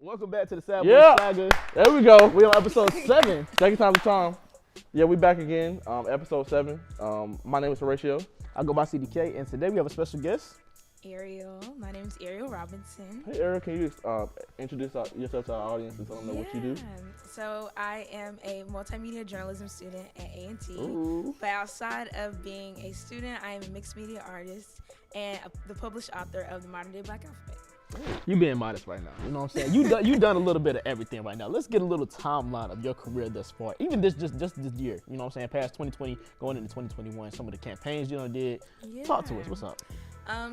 Welcome back to the SadBoy Saga. There we go. We on episode 7. Second time to time. Yeah, we back again. Episode 7. My name is Horatio. I go by CDK, and today we have a special guest. Ariel. My name is Arial Robinson. Hey, Ariel, can you introduce yourself to our audience and tell them what you do? So I am a multimedia journalism student at A&T. But outside of being a student, I am a mixed media artist and the published author of the Modern Day Black Alphabet. You being modest right now, you know what I'm saying? You done a little bit of everything right now. Let's get a little timeline of your career thus far. Even just this year, you know what I'm saying? Past 2020, going into 2021, some of the campaigns you did. Yeah. Talk to us. What's up?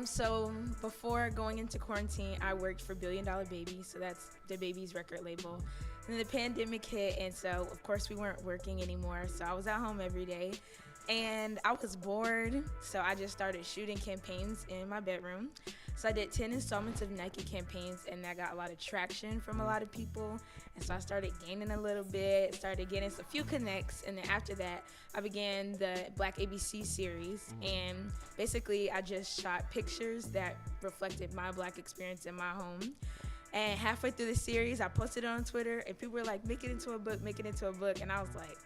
So before going into quarantine, I worked for Billion Dollar Baby, so that's the baby's record label. And then the pandemic hit, and so of course we weren't working anymore. So I was at home every day, and I was bored. So I just started shooting campaigns in my bedroom. So I did 10 installments of Nike campaigns, and that got a lot of traction from a lot of people. And so I started gaining a little bit, started getting a few connects, and then after that, I began the Black ABC series. And basically, I just shot pictures that reflected my Black experience in my home. And halfway through the series, I posted it on Twitter, and people were like, make it into a book, make it into a book. And I was like,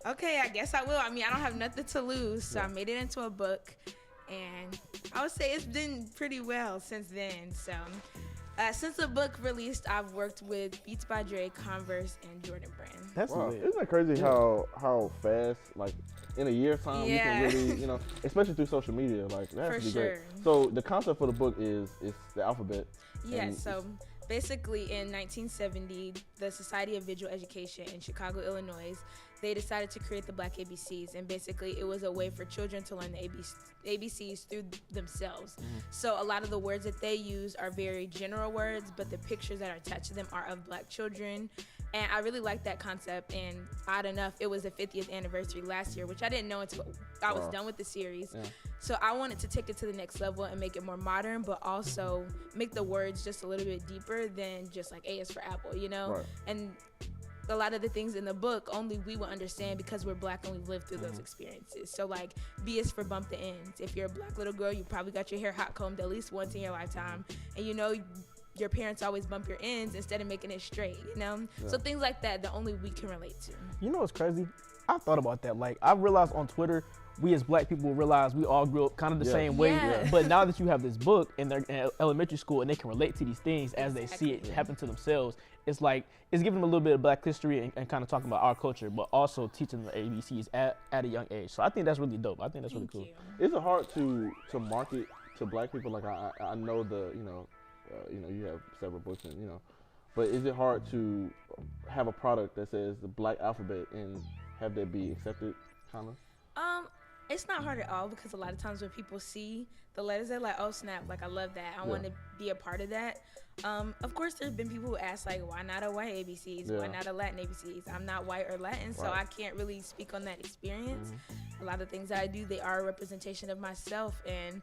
okay, I guess I will. I mean, I don't have nothing to lose, so I made it into a book. And I would say it's been pretty well since then. So since the book released, I've worked with Beats by Dre, Converse, and Jordan Brand. That's lit. Isn't that crazy how fast, like in a year's time, you can really, especially through social media, like that has to be great. So the concept for the book is the alphabet. Yeah, so basically in 1970, the Society of Visual Education in Chicago, Illinois, they decided to create the Black ABCs, and basically it was a way for children to learn the ABCs through themselves. So a lot of the words that they use are very general words, but the pictures that are attached to them are of Black children. And I really like that concept, and odd enough, it was the 50th anniversary last year, which I didn't know until I was done with the series. So I wanted to take it to the next level and make it more modern, but also make the words just a little bit deeper than just like A is for apple, And a lot of the things in the book only we will understand because we're Black and we've lived through those experiences. So like B is for bump the ends. If you're a Black little girl, you probably got your hair hot combed at least once in your lifetime, and your parents always bump your ends instead of making it straight, So things like that only we can relate to. You know what's crazy? I thought about that. Like, I realized on Twitter, we as Black people realize we all grew up kind of the same way. But now that you have this book and they're in elementary school and they can relate to these things as they see it happen to themselves, it's like, it's giving them a little bit of Black history and kind of talking about our culture, but also teaching the ABCs at a young age. So I think that's really dope. I think that's really cool. Is it hard to market to Black people? Like, I know you have several books and, but is it hard to have a product that says the Black alphabet and have that be accepted, kind of? It's not hard at all, because a lot of times when people see the letters, they're like, oh snap, like I love that. I want to be a part of that. Of course, there's been people who ask like, why not a white ABCs? Why not a Latin ABCs? I'm not white or Latin, so I can't really speak on that experience. A lot of things that I do, they are a representation of myself, and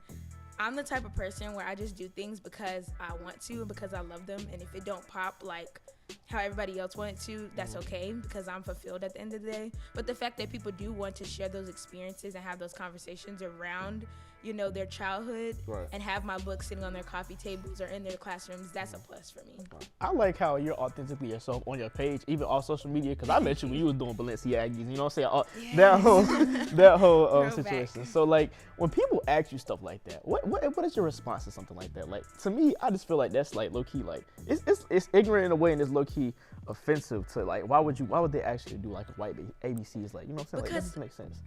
I'm the type of person where I just do things because I want to and because I love them. And if it don't pop like how everybody else wanted to, that's okay, because I'm fulfilled at the end of the day. But the fact that people do want to share those experiences and have those conversations around, their childhood and have my book sitting on their coffee tables or in their classrooms, that's a plus for me. I like how you're authentically yourself on your page, even on social media, because I met you when you was doing Balenciagas, you know what I'm saying? That whole situation. So like, when people ask you stuff like that, what is your response to something like that? Like, to me, I just feel like that's like low-key, like, it's ignorant in a way, and it's low-key offensive to, like, why would they actually do like a white ABC? Is like, you know what I'm saying? Like, that doesn't make sense.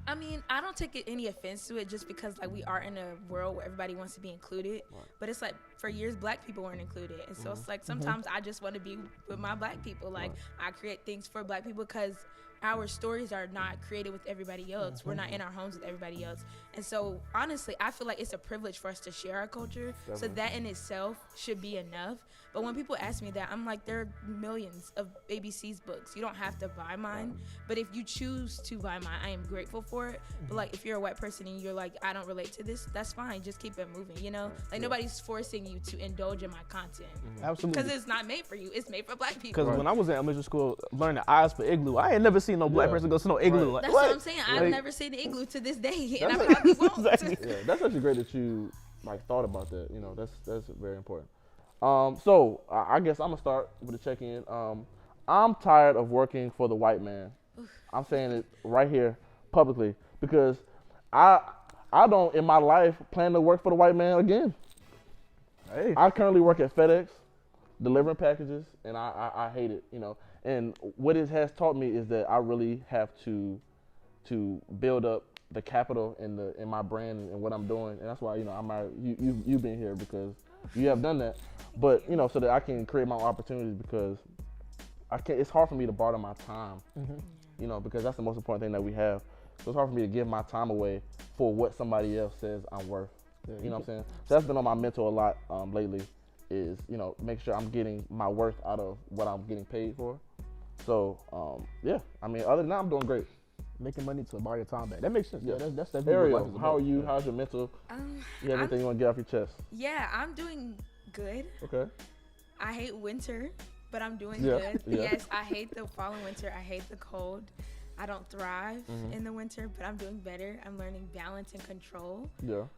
I mean, I don't take any offense to it, just because like we are in a world where everybody wants to be included. But it's like, for years Black people weren't included, and so it's like sometimes I just want to be with my Black people. Like, I create things for Black people because our stories are not created with everybody else. We're not in our homes with everybody else. And so honestly, I feel like it's a privilege for us to share our culture. So that in itself should be enough. But when people ask me that, I'm like, there are millions of ABC's books. You don't have to buy mine. But if you choose to buy mine, I am grateful for it. But like, if you're a white person and you're like, I don't relate to this, that's fine. Just keep it moving, Like, nobody's forcing you to indulge in my content. Absolutely. Because it's not made for you. It's made for Black people. Because when I was in elementary school learning the eyes for igloo, I ain't never seen no Black person go to no igloo. Like, that's what I'm saying. I've never seen the igloo to this day, and I probably won't. That's actually great that you like thought about that. That's very important. So I guess I'm gonna start with a check-in. I'm tired of working for the white man. I'm saying it right here publicly because I don't in my life plan to work for the white man again. Hey. I currently work at FedEx, delivering packages, and I hate it. And what it has taught me is that I really have to build up the capital in my brand and what I'm doing, and that's why you've been here because you have done that. But so that I can create my own opportunities because I can't. It's hard for me to barter my time, because that's the most important thing that we have. So it's hard for me to give my time away for what somebody else says I'm worth. You know what I'm saying? So that's been on my mental a lot lately. Is make sure I'm getting my worth out of what I'm getting paid for. So yeah, I mean, other than that, I'm doing great. Making money to buy your time back. That makes sense. Yeah, that's Ariel, how are you? Yeah. How's your mental? You have anything you want to get off your chest? Yeah, I'm doing good. Okay. I hate winter, but I'm doing Yeah. good. Yeah. Yes, I hate the fall and winter. I hate the cold. I don't thrive in the winter, but I'm doing better. I'm learning balance and control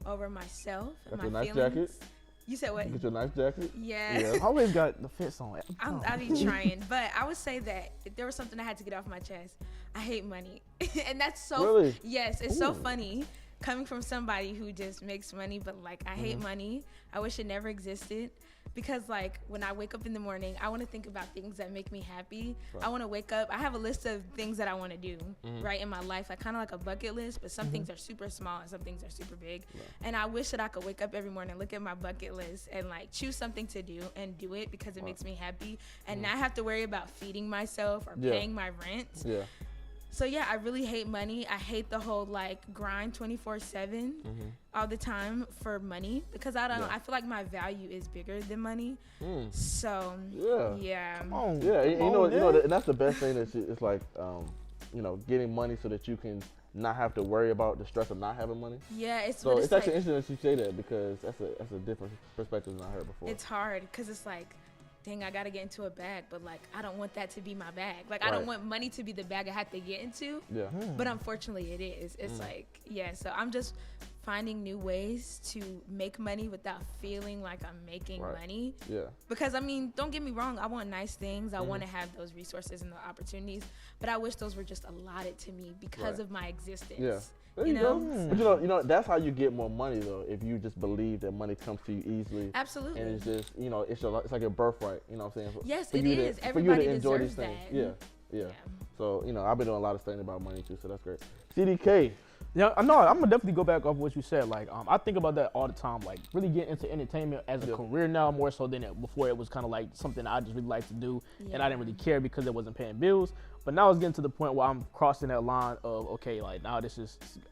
over myself and Got my your nice feelings. jacket? You said what? Get your nice jacket? Yeah. I always got the fits on. I be trying, but I would say that if there was something I had to get off my chest, I hate money. And that's so, really? Yes, it's so funny coming from somebody who just makes money, but like I hate money. I wish it never existed because like when I wake up in the morning, I want to think about things that make me happy. Right. I want to wake up. I have a list of things that I want to do right in my life. I kind of like a bucket list, but some things are super small and some things are super big. Right. And I wish that I could wake up every morning, look at my bucket list and like choose something to do and do it because it makes me happy and not have to worry about feeding myself or paying my rent. Yeah. So yeah, I really hate money. I hate the whole like grind 24/7 all the time for money because I feel like my value is bigger than money. So yeah. Come on. Yeah, you know, and that's the best thing that it's like getting money so that you can not have to worry about the stress of not having money. Yeah, it's actually like, interesting that you say that because that's a different perspective than I heard before. It's hard because it's like, dang, I gotta get into a bag, but like I don't want that to be my bag. Like I don't want money to be the bag I have to get into. Yeah. But unfortunately it is. It's like, so I'm just finding new ways to make money without feeling like I'm making money. Yeah. Because I mean, don't get me wrong, I want nice things. I want to have those resources and the opportunities, but I wish those were just allotted to me because of my existence. Yeah. There you go. But that's how you get more money though. If you just believe that money comes to you easily. Absolutely. And it's just it's like a birthright. You know what I'm saying? Yes, it is. Everybody deserves that. Yeah. So I've been doing a lot of studying about money too. So that's great. CDK. Yeah, I know. I'm gonna definitely go back off what you said. Like, I think about that all the time. Like, really getting into entertainment as a career now more so than before. It was kind of like something I just really liked to do, and I didn't really care because it wasn't paying bills. But now it's getting to the point where I'm crossing that line of okay, like now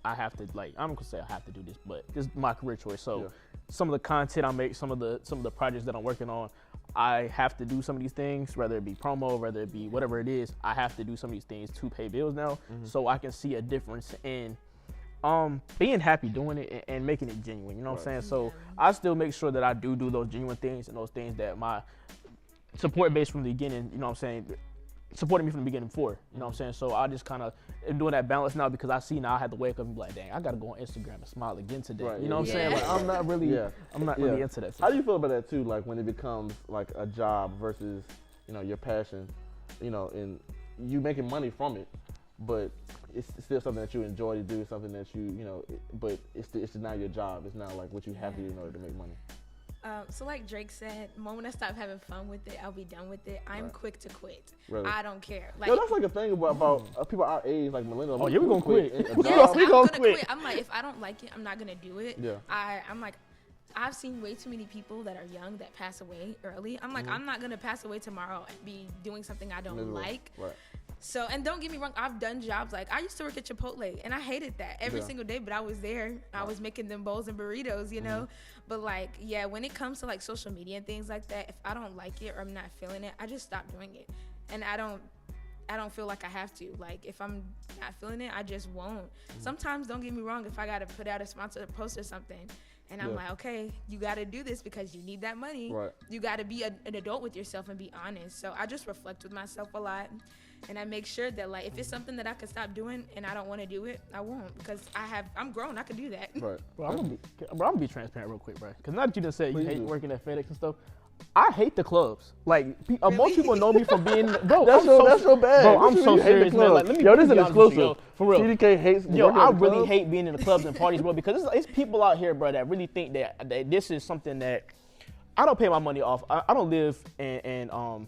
I have to like I'm gonna say I have to do this, but this is my career choice. So some of the content I make, some of the projects that I'm working on, I have to do some of these things, whether it be promo, whether it be whatever it is. I have to do some of these things to pay bills now, so I can see a difference in being happy doing it and making it genuine. You know what I'm saying? So I still make sure that I do those genuine things and those things that my support base from the beginning, you know what I'm saying, supported me from the beginning for. You know what I'm saying? So I just kind of am doing that balance now because I see now I have to wake up and be like, dang, I got to go on Instagram and smile again today. Right, you know what I'm saying? Like I'm not really into that. How do you feel about that too? Like when it becomes like a job versus, your passion, and you making money from it, but it's still something that you enjoy to do, something that but it's now your job. It's now like what you have to do in order to make money. So like Drake said, the moment I stop having fun with it, I'll be done with it. I'm quick to quit. Really? I don't care. Like, that's like a thing about people our age, like millennials. Oh, yeah, we're going to quit. We're going to quit. I'm like, if I don't like it, I'm not going to do it. Yeah. I'm like, I've seen way too many people that are young that pass away early. I'm like, I'm not going to pass away tomorrow and be doing something I don't like. Right. So, and don't get me wrong, I've done jobs like I used to work at Chipotle and I hated that every single day, but I was there. I was making them bowls and burritos, But like, when it comes to like social media and things like that, if I don't like it or I'm not feeling it, I just stop doing it. And I don't feel like I have to. Like if I'm not feeling it, I just won't. Sometimes, don't get me wrong, if I got to put out a sponsored post or something, and I'm like, okay, you got to do this because you need that money. Right. You got to be an adult with yourself and be honest. So I just reflect with myself a lot. And I make sure that like if it's something that I can stop doing and I don't want to do it, I won't because I'm grown. I can do that. Right. Bro, I'm gonna be transparent real quick, bro. Because now that you just said you hate working at FedEx and stuff, I hate the clubs. Like, most people know me from being, bro. That's so bad. Bro, I'm so serious, man. Like, yo, this is an be honest with exclusive. you, yo, for real. CDK hates. Yo, I working at the really clubs. hate being in the clubs and parties, bro, because it's people out here, bro, that really think that this is something that I don't pay my money off. I don't live and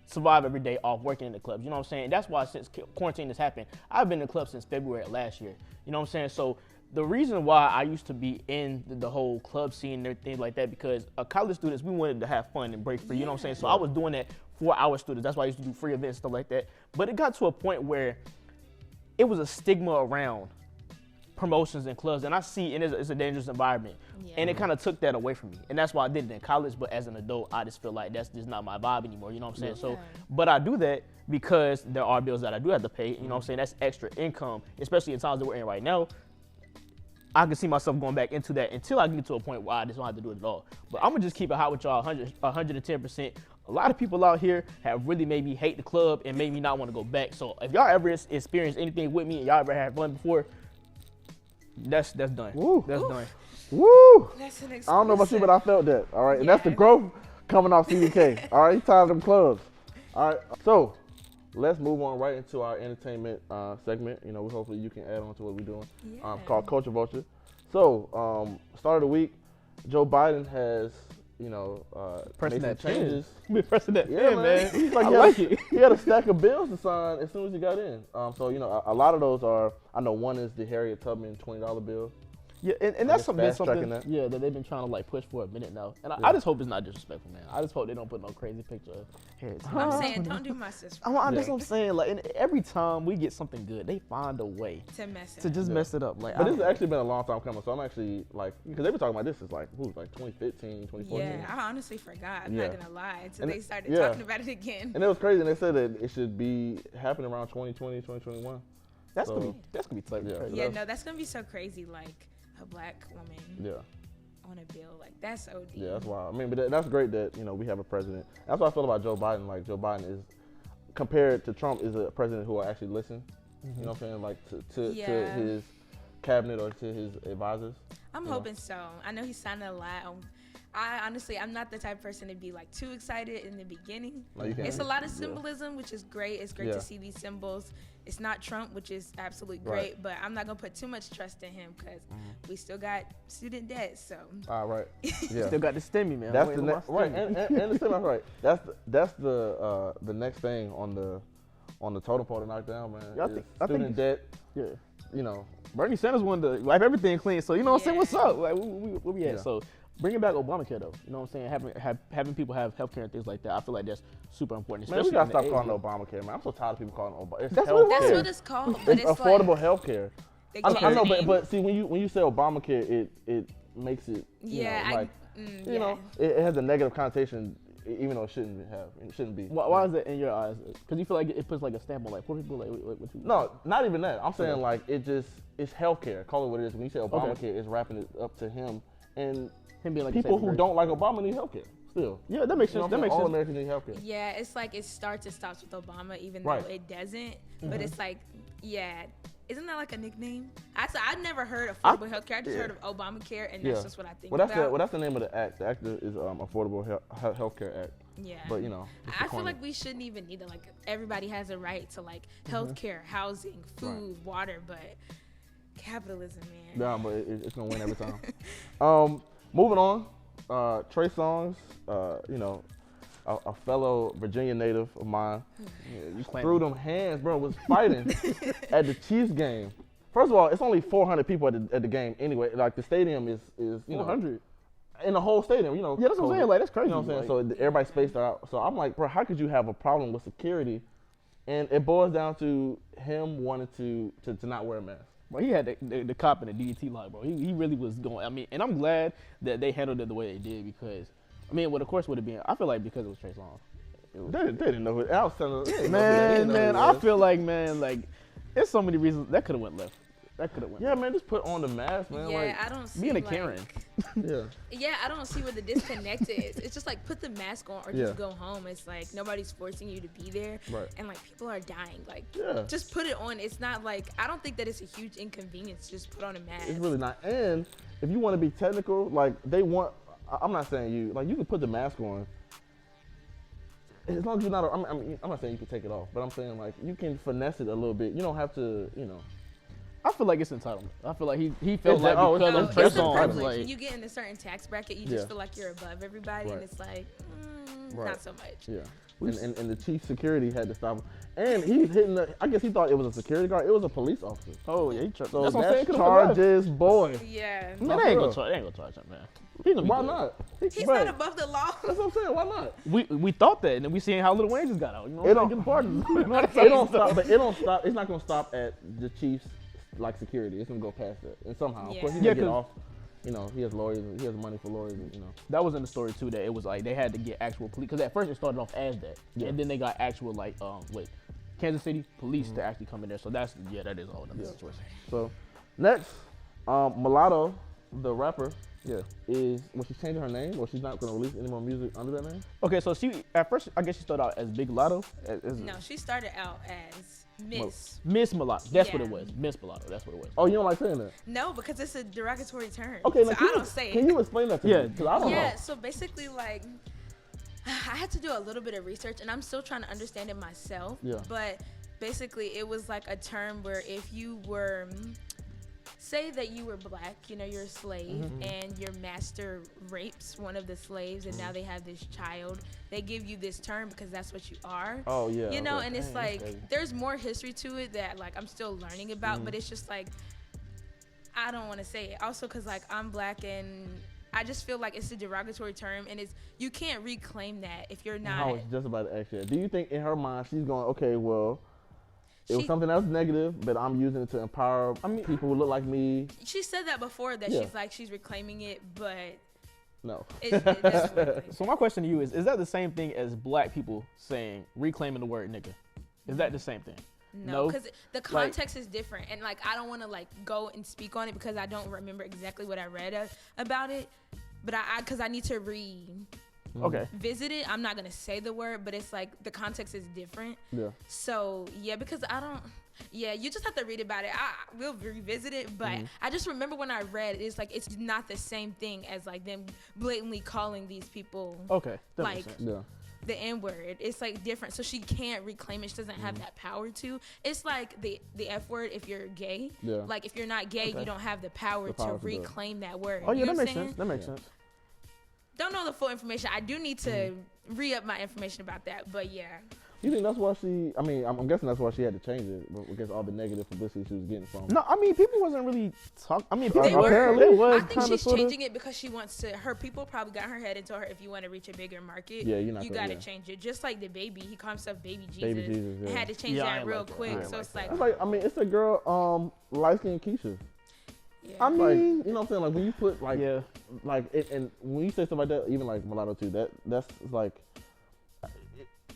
survive every day off working in the clubs. You know what I'm saying? That's why since quarantine has happened, I've been in the club since February of last year. You know what I'm saying? So the reason why I used to be in the whole club scene and everything like that, because college students, we wanted to have fun and break free. You know what I'm saying? So I was doing that for our students. That's why I used to do free events, stuff like that. But it got to a point where it was a stigma around promotions and clubs, and I see it's a dangerous environment, and it kind of took that away from me, and that's why I did it in college. But as an adult, I just feel like that's just not my vibe anymore. You know what I'm saying? So, but I do that because there are bills that I do have to pay. You know what I'm saying? That's extra income, especially in times that we're in right now. I can see myself going back into that until I get to a point where I just don't have to do it at all. But I'm gonna just keep it hot with y'all, 110%. A lot of people out here have really made me hate the club and made me not want to go back. So if y'all ever experienced anything with me and y'all ever had fun before, that's done. Woo. That's done. Woo! That's an exclusive. I don't know about you, but I felt that. All right, and that's the growth coming off CDK. All right, he's tired of them clubs. All right, so let's move on right into our entertainment segment. You know, hopefully you can add on to what we're doing. Called Culture Vulture. So, start of the week, Joe Biden has, you know, Pressing made some that changes. Been pressing that Yeah, man. He's like, I like it. He had a stack of bills to sign as soon as he got in. So, you know, a lot of those are, I know one is the Harriet Tubman $20 bill. Yeah, and that's something that. Yeah, that they've been trying to like push for a minute now. And I just hope it's not disrespectful, man. I just hope they don't put no crazy picture of heads. I'm saying, don't do my sister. That's what I'm saying. Like, and every time we get something good, they find a way to mess it to just mess it up. Like, but this has actually been a long time coming. So I'm actually like, because they've been talking about this since like 2015, 2014. Yeah, I honestly forgot. I'm not gonna lie until they started yeah. talking about it again. And it was crazy. And they said that it should be happening around 2020, 2021. That's gonna be tough. Yeah, no, that's gonna be so crazy. Like a black woman on a bill, like that's OD. Yeah, that's wild. I mean, but that's great that, you know, we have a president. That's what I feel about Joe Biden. Like, Joe Biden is, compared to Trump, is a president who will actually listen. You know what I'm saying? Like to his cabinet or to his advisors. I'm hoping so. I know he sounded a lot. I'm not the type of person to be like too excited in the beginning. No, it's a lot of symbolism, which is great. It's great to see these symbols. It's not Trump, which is absolutely great, but I'm not gonna put too much trust in him because we still got student debt. So. Right. Yeah. Still got the stimmy, man. That's the next right, and the stimmy, right. That's the next thing on the totem pole to knock down, man. I think student debt. Yeah. You know, Bernie Sanders wanted to wipe everything clean. So you know what I'm saying? What's up? Like where we at? So. Bringing back Obamacare, though. You know what I'm saying? Having people have healthcare and things like that. I feel like that's super important. Man, we gotta stop calling it Obamacare, man. I'm so tired of people calling it Obamacare. That's what it's called. But it's affordable healthcare. I know, but see, when you say Obamacare, it makes it you know, it has a negative connotation, even though it shouldn't be. Why is it in your eyes? Because you feel like it puts like a stamp on like poor people. No, not even that. I'm saying like it's healthcare. Call it what it is. When you say Obamacare, it's wrapping it up to him and. Him being like people who don't like Obama need healthcare still. Yeah, that makes sense. That makes all sense. Americans need healthcare. Yeah, it's like it starts and stops with Obama, even though it doesn't. But it's like, isn't that like a nickname? I've never heard affordable healthcare. I just heard of Obamacare, and that's just what I think about. That's the name of the act. The act is Affordable Healthcare Act. Yeah. But you know, I feel like we shouldn't even need it. Like everybody has a right to like healthcare, housing, food, water, but capitalism, man. Yeah, but it's gonna win every time. Moving on, Trey Songz, you know, a fellow Virginia native of mine, threw them hands, bro, was fighting at the Chiefs game. First of all, it's only 400 people at the game anyway. Like, the stadium is you 400. know, in the whole stadium, you know. Yeah, that's what I'm saying. Like, that's crazy. You know what I'm saying? So everybody spaced out. So I'm like, bro, how could you have a problem with security? And it boils down to him wanting to not wear a mask. Well, he had the cop in the DDT line, bro. He really was going. I mean, and I'm glad that they handled it the way they did because, I mean, of course would have been. I feel like because it was Trey Songz. They didn't know who. I was telling them, man. I feel like, man, like, there's so many reasons that could have went left. That could have went. Yeah, man, just put on the mask, man. Yeah, like, I don't see being a Karen. Yeah, I don't see where the disconnect is. It's just like put the mask on or just go home. It's like nobody's forcing you to be there, and like people are dying. Like, just put it on. It's not like I don't think that it's a huge inconvenience. Just put on a mask. It's really not. And if you want to be technical, like they want, I'm not saying you like you can put the mask on. As long as you're not, I'm not saying you can take it off, but I'm saying like you can finesse it a little bit. You don't have to, you know. I feel like it's entitlement. I feel like he felt like Oh, because No, of it's Trey the Songz, privilege. like When you get in a certain tax bracket, you just feel like you're above everybody, and it's like, not so much. Yeah. And the chief security had to stop him. And he's hitting the, I guess he thought it was a security guard. It was a police officer. oh yeah, he tried. So That's what I'm saying. that's charges, boy. Yeah. Man, they ain't gonna charge him, man. He gonna be Why good. not? He's Right. not above the law. That's what I'm saying. Why not? We thought that, and then we seen how Lil Wayne just got out. You know, It don't- getting pardons. It don't stop, but it don't stop. It's not gonna stop at the chief's like security. It's gonna go past that, and somehow, of course, he's Yeah, gonna get 'cause- off. You know, he has lawyers. And he has money for lawyers. And, you know, That was in the story too. That it was like they had to get actual police because at first it started off as that, and then they got actual like with Kansas City police to actually come in there. So that is all another situation. So next, Mulatto, the rapper, is she's changing her name, or she's not gonna release any more music under that name. Okay, so she at first I guess she started out as Big Lotto. No, she started out as Miss Mulatto. That's what Yeah. it was. Miss Mulatto. That's what it was. Oh, you don't like saying that? No, because it's a derogatory term. Okay, so now, I don't say it. Can you explain that to Yeah. me? Because I don't know. Yeah, so basically, like, I had to do a little bit of research, and I'm still trying to understand it myself. Yeah. But basically, it was like a term where if you were, say that you were black, you know, you're a slave, and your master rapes one of the slaves, and now they have this child. They give you this term because that's what you are. Oh yeah. You know, okay. and it's Dang, like, that's crazy. there's more history to it that, like, I'm still learning about, but it's just like, I don't want to say it. Also, because, like, I'm black and I just feel like it's a derogatory term, and you can't reclaim that if you're not. I was just about to ask you that. Do you think in her mind she's going, okay, well, it was She- something else negative, but I'm using it to empower people who look like me? She said that before, that Yeah. she's like, she's reclaiming it, but No. that's what So my question to you is that the same thing as black people saying reclaiming the word nigga? Is that the same thing? No, No? because the context is different, and like I don't want to like go and speak on it because I don't remember exactly what I read about it, but because I need to Okay. revisit it. I'm not gonna say the word, but it's like the context is different. Yeah. So yeah, because I don't. Yeah, you just have to read about it. I will revisit it, but I just remember when I read it, it's like it's not the same thing as like them blatantly calling these people Okay. That like makes sense. Yeah. the N-word. It's like different, so she can't reclaim it. She doesn't have that power to. It's like the F word if you're gay. Yeah. Like if you're not gay, Okay. you don't have the power The power to to do it. reclaim that word. Oh yeah, You that know what makes I'm saying? sense. That makes sense. Don't know the full information. I do need to re-up my information about that, but yeah. You think that's why she? I mean, I'm guessing that's why she had to change it against all the negative publicity she was getting from. No, I mean people wasn't really talking. I mean people They were. apparently- They was I think kind of she's sort of. changing it because she wants to. Her people probably got in her head and told her, if you want to reach a bigger market, Yeah, you're not you gonna- gotta yeah. change it. Just like the baby, he called himself Baby Jesus. Baby Jesus, And yeah. had to change Yeah, I that ain't real like that. I quick. ain't So like it's that. like, It's like, I mean, it's a girl, light skinned Keisha. yeah. I Like, mean, you know what I'm saying? Like when you put like, yeah. like, and when you say stuff like that, even like Mulatto too, that's like,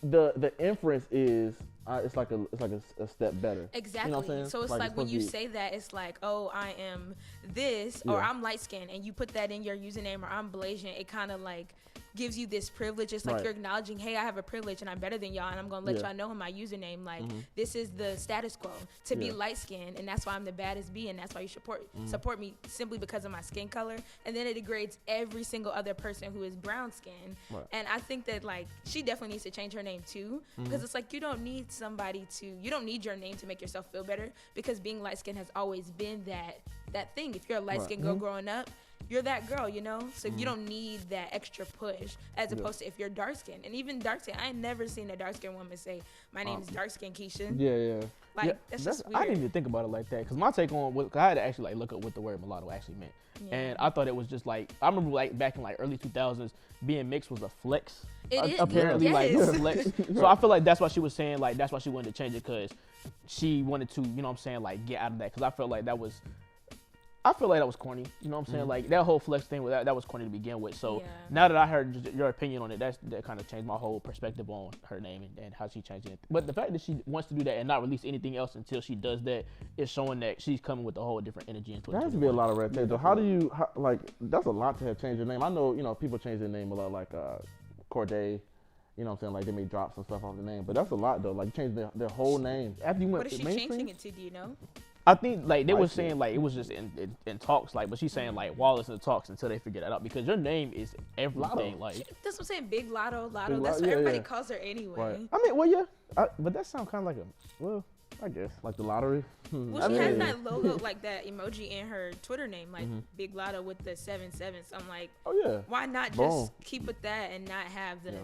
the inference is, it's like a step better. Exactly. You know what I'm saying? So it's Like, like, it's when you supposed to say that, it's like, oh, I am this, or Yeah. I'm light skinned, and you put that in your username, or I'm Blasian. It kind of like gives you this privilege. It's like Right. you're acknowledging, hey, I have a privilege, and I'm better than y'all, and I'm gonna let Yeah. y'all know in my username, like this is the status quo to be Yeah. light skinned, and that's why I'm the baddest bee, and that's why you support me simply because of my skin color. And then it degrades every single other person who is brown skinned. Right. And I think that like she definitely needs to change her name too, because it's like you don't need you don't need your name to make yourself feel better, because being light skinned has always been that thing. If you're a light skinned girl growing up, you're that girl, you know? So you don't need that extra push as opposed to if you're dark skinned. And even dark skinned, I ain't never seen a dark skinned woman say, my name is dark skinned Keisha. Yeah. Like, Yeah, that's just I weird. didn't even think about it like that because my take on what I had to actually like look up what the word mulatto actually meant, Yeah. and I thought it was just like I remember like back in like early 2000s being mixed was a flex. It is, Apparently, like yes. a flex. So I feel like that's why she was saying like that's why she wanted to change it because she wanted to, you know what I'm saying, like get out of that because I felt like that was corny. You know what I'm saying? Like that whole flex thing, that was corny to begin with. So Yeah. now that I heard your opinion on it, that kind of changed my whole perspective on her name and how she changed it. But the fact that she wants to do that and not release anything else until she does that is showing that she's coming with a whole different energy into it. There has to be a lot of red tape. So how do you, like, that's a lot to have changed your name. I know, you know, people change their name a lot, like Corday, you know what I'm saying? Like they may drop some stuff off the name, but that's a lot though. Like change their whole name. After you went What is she mainstream? changing it to, do you know? I think like they were saying like it was just in talks, like, but she's saying like while it's in the talks until they figure that out, because your name is everything. Lotto. Like That's what I'm saying. Big Lotto. Big That's what yeah, everybody yeah. calls her anyway. Right. I mean, well, yeah, but that sounds kind of like I guess Like the lottery. Well, she has that logo, like that emoji in her Twitter name, like Big Lotto with the 77. So I'm like, oh yeah. why not just keep with that and not have the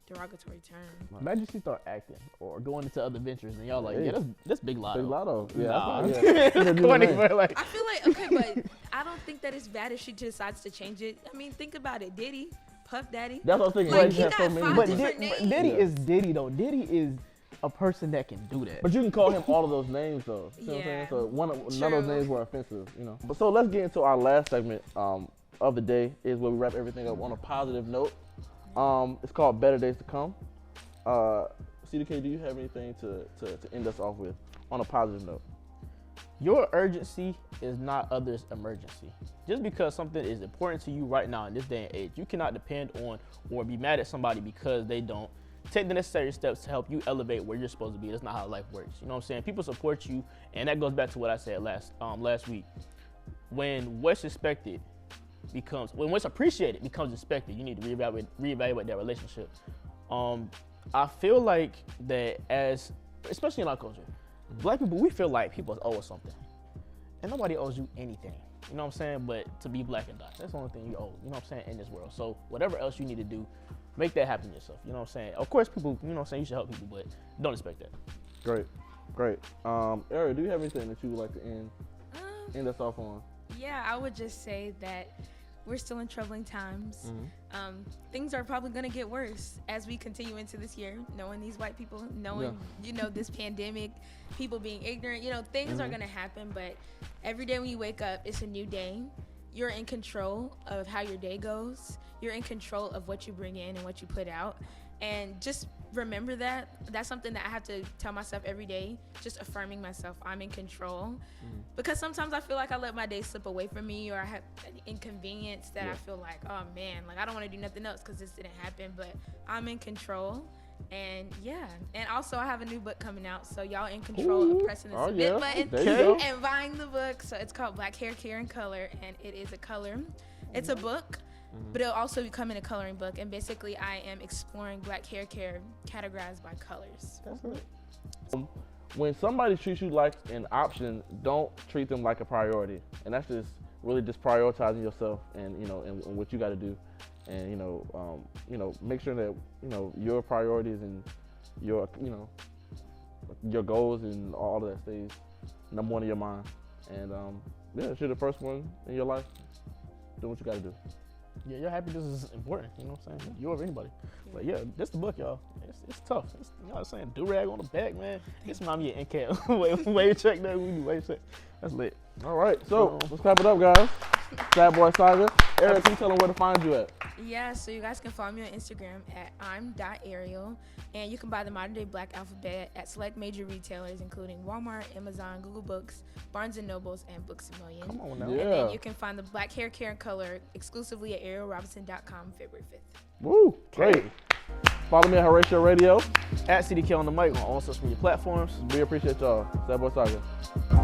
derogatory term? Imagine she start acting or going into other ventures, and y'all like, yeah, that's Big Lotto. Big Lotto. Yeah. Nah. That's Corny, bro, like, I feel like, okay, but I don't think that it's bad if she decides to change it. I mean, think about it. Diddy, Puff Daddy. That's what I'm thinking. Like, He he has so got many. five but different names. Diddy is Diddy though. Diddy is a person that can do that. But you can call him all of those names though. You know what I'm saying? Yeah. So none of those names were offensive, you know. But so let's get into our last segment of the day, is where we wrap everything up on a positive note. It's called Better Days to Come. CDK, do you have anything to end us off with on a positive note? Your urgency is not others' emergency. Just because something is important to you right now in this day and age, you cannot depend on or be mad at somebody because they don't take the necessary steps to help you elevate where you're supposed to be. That's not how life works. You know what I'm saying? People support you, and that goes back to what I said last week. When what's expected when what's appreciated becomes expected, you need to reevaluate that relationship. I feel like that especially in our culture, Black people, we feel like people owe us something. And nobody owes you anything. You know what I'm saying? But to be black and die, that's the only thing you owe, you know what I'm saying, in this world. So whatever else you need to do, make that happen yourself. You know what I'm saying? Of course, people, you know what I'm saying, you should help people, but don't expect that. Great. Ariel, do you have anything that you would like to end us off on? Yeah, I would just say that we're still in troubling times. Things are probably going to get worse as we continue into this year, knowing these white people, knowing, this pandemic, people being ignorant, things are going to happen. But every day when you wake up, it's a new day. You're in control of how your day goes. You're in control of what you bring in and what you put out. And just remember that. That's something that I have to tell myself every day, just affirming myself. I'm in control. Because sometimes I feel like I let my day slip away from me, or I have an inconvenience that I feel like, oh man, like I don't want to do nothing else because this didn't happen, but I'm in control. And and also I have a new book coming out, so y'all in control of pressing the submit button and buying the book. So it's called Black Hair Care in Color, and it is a color. It's a book. But it'll also become in a coloring book, and basically I am exploring black hair care categorized by colors. That's it. When somebody treats you like an option, don't treat them like a priority, and that's just really just prioritizing yourself and and what you got to do, and make sure that your priorities and your your goals and all of that stays number one in your mind, and if you're the first one in your life, do what you got to do. Yeah, your happiness is important, you know what I'm saying? You over anybody. But yeah, this the book, y'all. It's tough. You know what I'm saying? Do-rag on the back, man. It's remind me of NCAT. wave check that. We do wave check. That's lit. All right, so let's clap it up, guys. SadBoy Saga. Eric, can you tell them where to find you at? Yeah, so you guys can follow me on Instagram at I'm.Ariel. And you can buy the Modern Day Black Alphabet at select major retailers, including Walmart, Amazon, Google Books, Barnes & Nobles, and Books A Million. Come on now. And then you can find the Black Hair Care in Color exclusively at arialrobinson.com February 5th. Woo, great. Follow me at Horatio Radio. At CDK on the mic on all social media platforms. We appreciate y'all. SadBoy Saga.